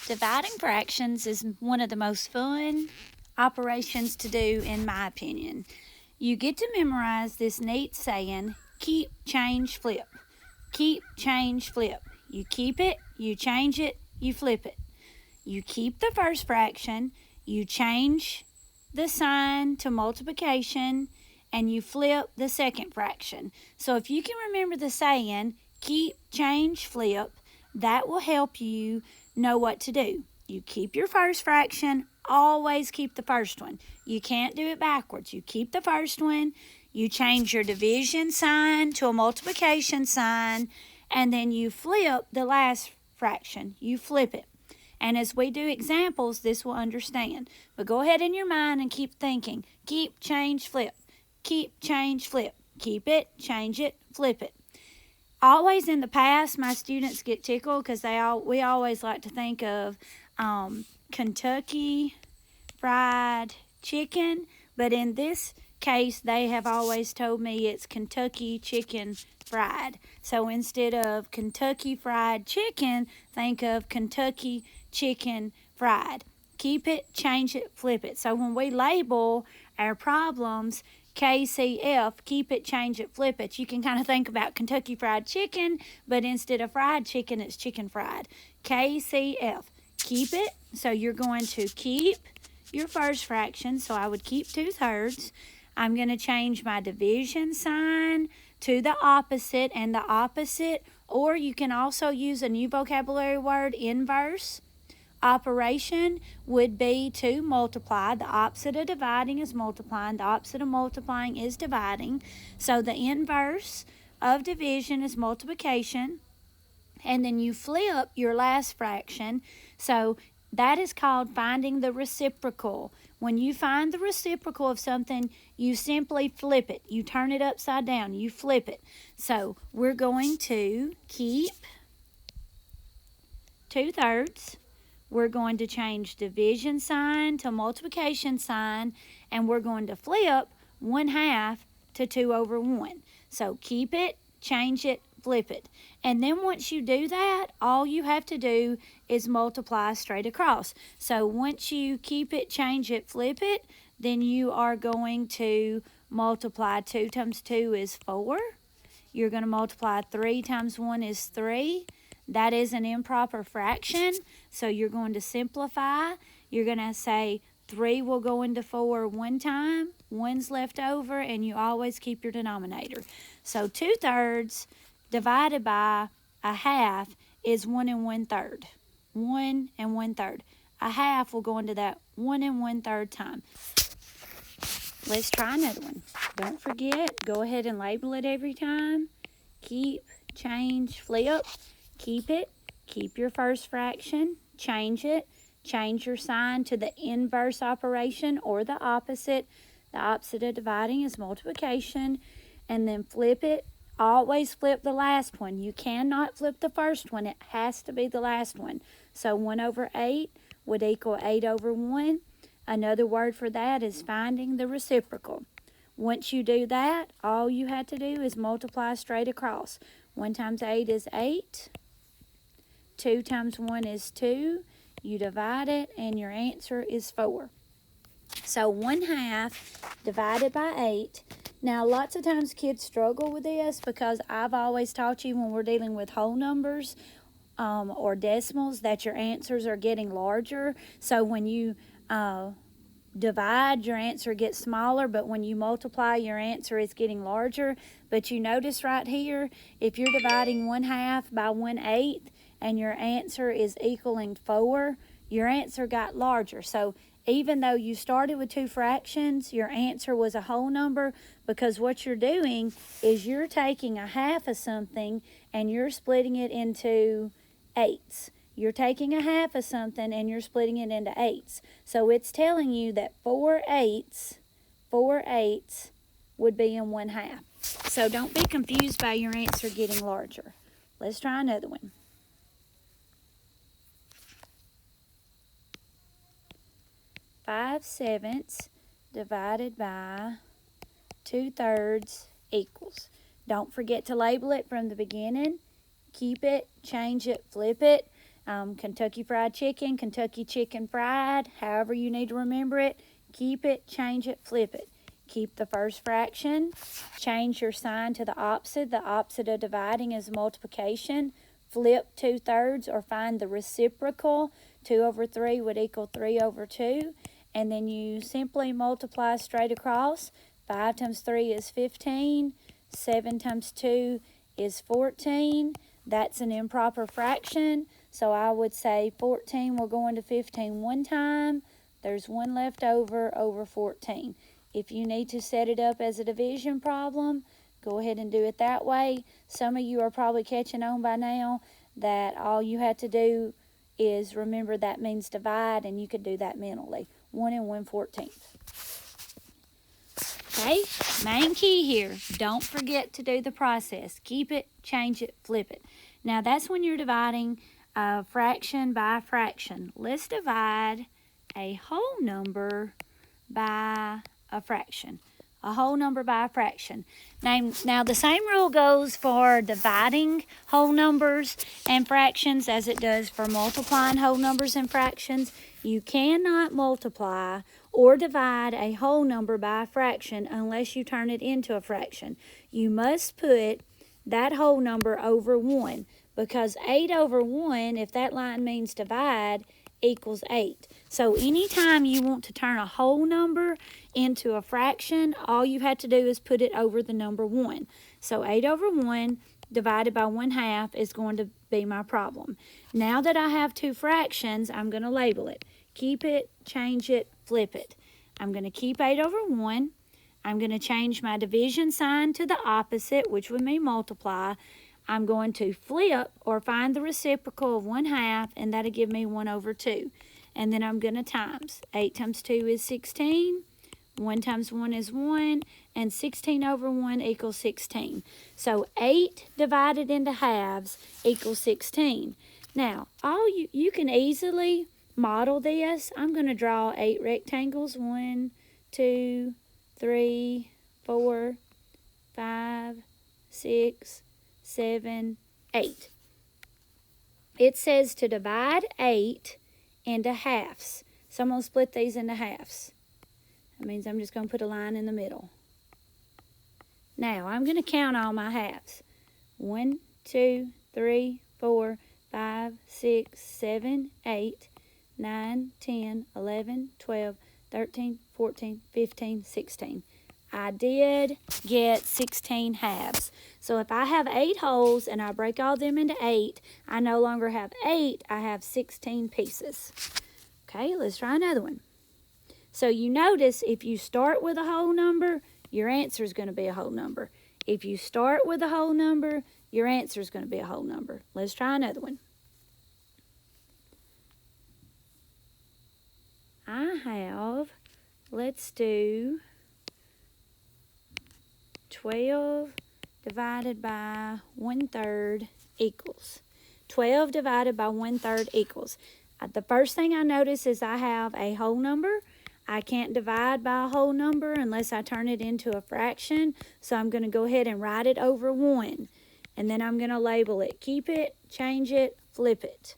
Dividing fractions is one of the most fun operations to do, in my opinion. You get to memorize this neat saying, keep, change, flip. Keep, change, flip. You keep it, you change it, you flip it. You keep the first fraction, you change the sign to multiplication, and you flip the second fraction. So if you can remember the saying, keep, change, flip, that will help you know what to do. You keep your first fraction, always keep the first one. You can't do it backwards. You keep the first one, you change your division sign to a multiplication sign, and then you flip the last fraction. You flip it. And as we do examples, this will understand. But go ahead in your mind and keep thinking. Keep, change, flip. Keep, change, flip. Keep it, change it, flip it. Always in the past, my students get tickled because we always like to think of Kentucky Fried Chicken. But in this case, they have always told me it's Kentucky Chicken Fried. So instead of Kentucky Fried Chicken, think of Kentucky Chicken Fried. Keep it, change it, flip it. So when we label our problems, KCF, keep it, change it, flip it, you can kind of think about Kentucky Fried Chicken, but instead of fried chicken, it's chicken fried. KCF, keep it. So you're going to keep your first fraction. So I would keep 2/3. I'm going to change my division sign to the opposite and the opposite, or you can also use a new vocabulary word, inverse. Operation would be to multiply. The opposite of dividing is multiplying. The opposite of multiplying is dividing. So the inverse of division is multiplication. And then you flip your last fraction. So that is called finding the reciprocal. When you find the reciprocal of something, you simply flip it. You turn it upside down. You flip it. So we're going to keep 2/3. We're going to change division sign to multiplication sign, and we're going to flip 1/2 to 2/1. So keep it, change it, flip it. And then once you do that, all you have to do is multiply straight across. So once you keep it, change it, flip it, then you are going to multiply 2 times 2 is 4. You're going to multiply 3 times 1 is 3. That is an improper fraction, so you're going to simplify. You're going to say 3 will go into 4 one time, 1's left over, and you always keep your denominator. So 2/3 divided by 1/2 is 1 1/3. 1 1/3. 1/2 will go into that 1 1/3 time. Let's try another one. Don't forget, go ahead and label it every time. Keep, change, flip. Keep it, keep your first fraction, change it, change your sign to the inverse operation or the opposite. The opposite of dividing is multiplication, and then flip it. Always flip the last one. You cannot flip the first one. It has to be the last one. So 1/8 would equal 8/1. Another word for that is finding the reciprocal. Once you do that, all you have to do is multiply straight across. 1 times 8 is 8. 2 times 1 is 2. You divide it, and your answer is 4. So 1/2 divided by 8. Now, lots of times kids struggle with this because I've always taught you when we're dealing with whole numbers or decimals that your answers are getting larger. So when you divide, your answer gets smaller, but when you multiply, your answer is getting larger. But you notice right here, if you're dividing 1/2 by 1/8, and your answer is equaling 4, your answer got larger. So even though you started with 2 fractions, your answer was a whole number, because what you're doing is you're taking 1/2 of something and you're splitting it into 8s. You're taking 1/2 of something and you're splitting it into 8s. So it's telling you that 4 eighths would be in 1/2. So don't be confused by your answer getting larger. Let's try another one. 5/7 divided by 2/3 equals. Don't forget to label it from the beginning. Keep it, change it, flip it. Kentucky Fried Chicken, Kentucky Chicken Fried, however you need to remember it. Keep it, change it, flip it. Keep the first fraction, change your sign to the opposite. The opposite of dividing is multiplication. Flip 2/3 or find the reciprocal. 2 over 3 would equal 3 over 2. And then you simply multiply straight across. 5 times 3 is 15. 7 times 2 is 14. That's an improper fraction. So I would say 14 will go into 15 one time. There's 1 left over 14. If you need to set it up as a division problem, go ahead and do it that way. Some of you are probably catching on by now that all you have to do is remember that means divide, and you could do that mentally. 1 and 1/14. Okay, main key here, don't forget to do the process. Keep it, change it, flip it. Now that's when you're dividing fraction by fraction. Let's divide a whole number by a fraction. A whole number by a fraction. Now the same rule goes for dividing whole numbers and fractions as it does for multiplying whole numbers and fractions. You cannot multiply or divide a whole number by a fraction unless you turn it into a fraction. You must put that whole number over 1, because 8 over 1, if that line means divide, equals 8. So anytime you want to turn a whole number into a fraction, all you have to do is put it over the number 1. So 8 over 1 divided by 1/2 is going to be my problem. Now that I have two fractions, I'm going to label it. Keep it, change it, flip it. I'm going to keep 8 over 1. I'm going to change my division sign to the opposite, which would mean multiply. I'm going to flip or find the reciprocal of 1/2, and that'll give me 1 over 2. And then I'm going to times. 8 times 2 is 16. 1 times 1 is 1. And 16 over 1 equals 16. So 8 divided into halves equals 16. Now, you can easily model this. I'm going to draw 8 rectangles. 1, 2, 3, 4, 5, 6, 7, 8. It says to divide 8 into halves. So I'm going to split these into halves. That means I'm just going to put a line in the middle. Now I'm going to count all my halves. 1, 2, 3, 4, 5, 6, 7, 8, 9, 10, 11, 12, 13, 14, 15, 16. I did get 16 halves. So if I have 8 holes and I break all them into 8, I no longer have 8, I have 16 pieces. Okay, let's try another one. So you notice if you start with a whole number, your answer is going to be a whole number. If you start with a whole number, your answer is going to be a whole number. Let's try another one. Let's do 12 divided by 1/3 equals. 12 divided by 1/3 equals. The first thing I notice is I have a whole number. I can't divide by a whole number unless I turn it into a fraction. So I'm going to go ahead and write it over 1. And then I'm going to label it. Keep it, change it, flip it.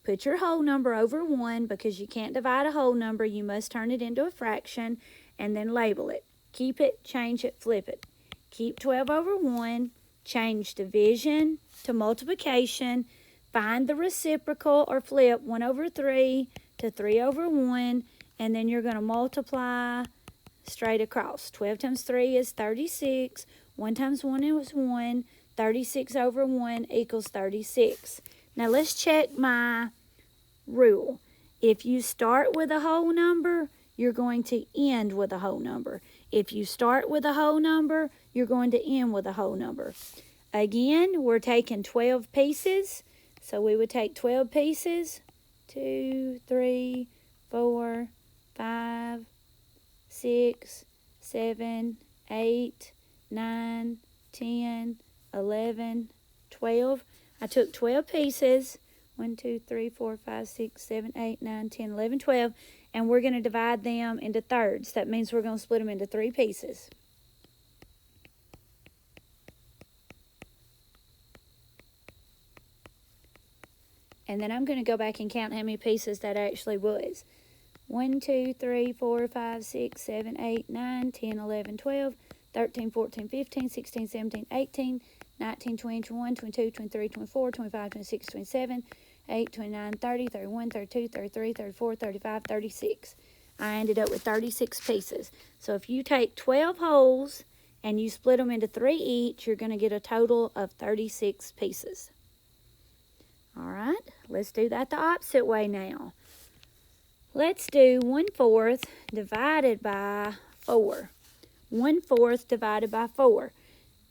Put your whole number over 1 because you can't divide a whole number. You must turn it into a fraction and then label it. Keep it, change it, flip it. Keep 12 over 1. Change division to multiplication. Find the reciprocal or flip 1 over 3 to 3 over 1. And then you're going to multiply straight across. 12 times 3 is 36. 1 times 1 is 1. 36 over 1 equals 36. Now let's check my rule. If you start with a whole number, you're going to end with a whole number. If you start with a whole number, you're going to end with a whole number. Again, we're taking 12 pieces. So we would take 12 pieces. 2, 3, 4, 5, 6, 7, 8, 9, 10, 11, 12. I took 12 pieces. 1, 2, 3, 4, 5, 6, 7, 8, 9, 10, 11, 12. And we're going to divide them into thirds. That means we're going to split them into 3 pieces. And then I'm going to go back and count how many pieces that actually was. 1, 2, 3, 4, 5, 6, 7, 8, 9, 10, 11, 12, 13, 14, 15, 16, 17, 18, 19, 20, 21, 22, 23, 24, 25, 26, 27, 8, 29, 30, 31, 32, 33, 34, 35, 36. I ended up with 36 pieces. So if you take 12 holes and you split them into 3 each, you're going to get a total of 36 pieces. All right, let's do that the opposite way now. Let's do 1/4 divided by 4. 1/4 divided by 4.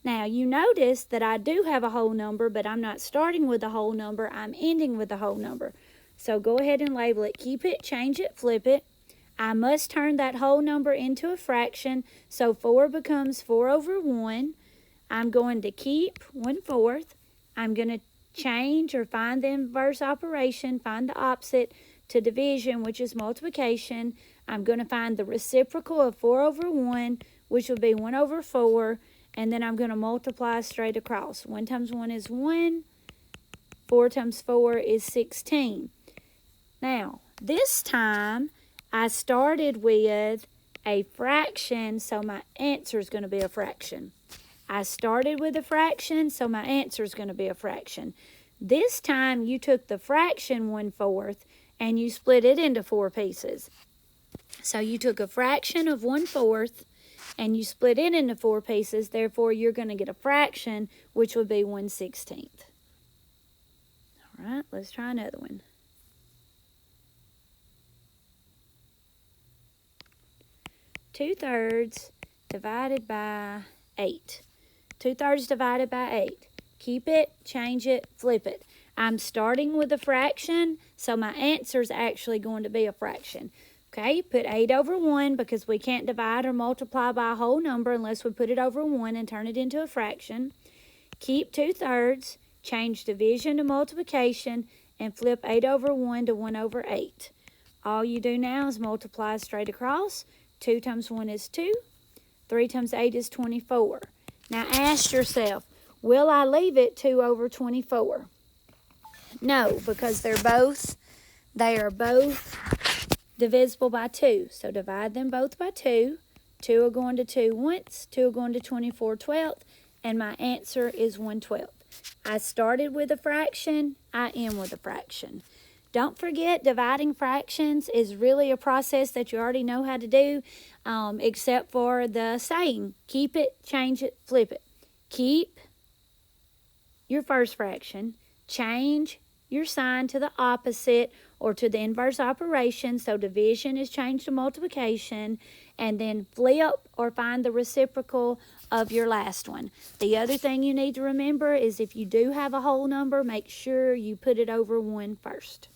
Now, you notice that I do have a whole number, but I'm not starting with a whole number. I'm ending with a whole number. So go ahead and label it. Keep it, change it, flip it. I must turn that whole number into a fraction, so 4 becomes 4/1. I'm going to keep 1/4. I'm going to change or find the inverse operation, find the opposite to division, which is multiplication. I'm going to find the reciprocal of 4/1, which will be 1/4, and then I'm going to multiply straight across. 1 times 1 is 1. 4 times 4 is 16. Now, this time, I started with a fraction, so my answer is going to be a fraction. I started with a fraction, so my answer is going to be a fraction. This time, you took the fraction 1/4 and you split it into 4 pieces. So you took a fraction of 1/4 and you split it into 4 pieces. Therefore, you're going to get a fraction, which would be 1/16. All right, let's try another one. 2/3 divided by 8. 2/3 divided by 8. Keep it, change it, flip it. I'm starting with a fraction, so my answer is actually going to be a fraction. Okay, put 8/1 because we can't divide or multiply by a whole number unless we put it over 1 and turn it into a fraction. Keep 2/3, change division to multiplication, and flip 8/1 to 1/8. All you do now is multiply straight across. 2 times 1 is 2. 3 times 8 is 24. Now ask yourself, will I leave it 2/24? No, because they are both divisible by 2. So divide them both by 2. 2 are going to 2 once, 2 are going to 24/12, and my answer is 1/12. I started with a fraction, I end with a fraction. Don't forget, dividing fractions is really a process that you already know how to do, except for the saying, keep it, change it, flip it. Keep your first fraction, change your sign to the opposite or to the inverse operation, so division is changed to multiplication, and then flip or find the reciprocal of your last one. The other thing you need to remember is if you do have a whole number, make sure you put it over 1 first.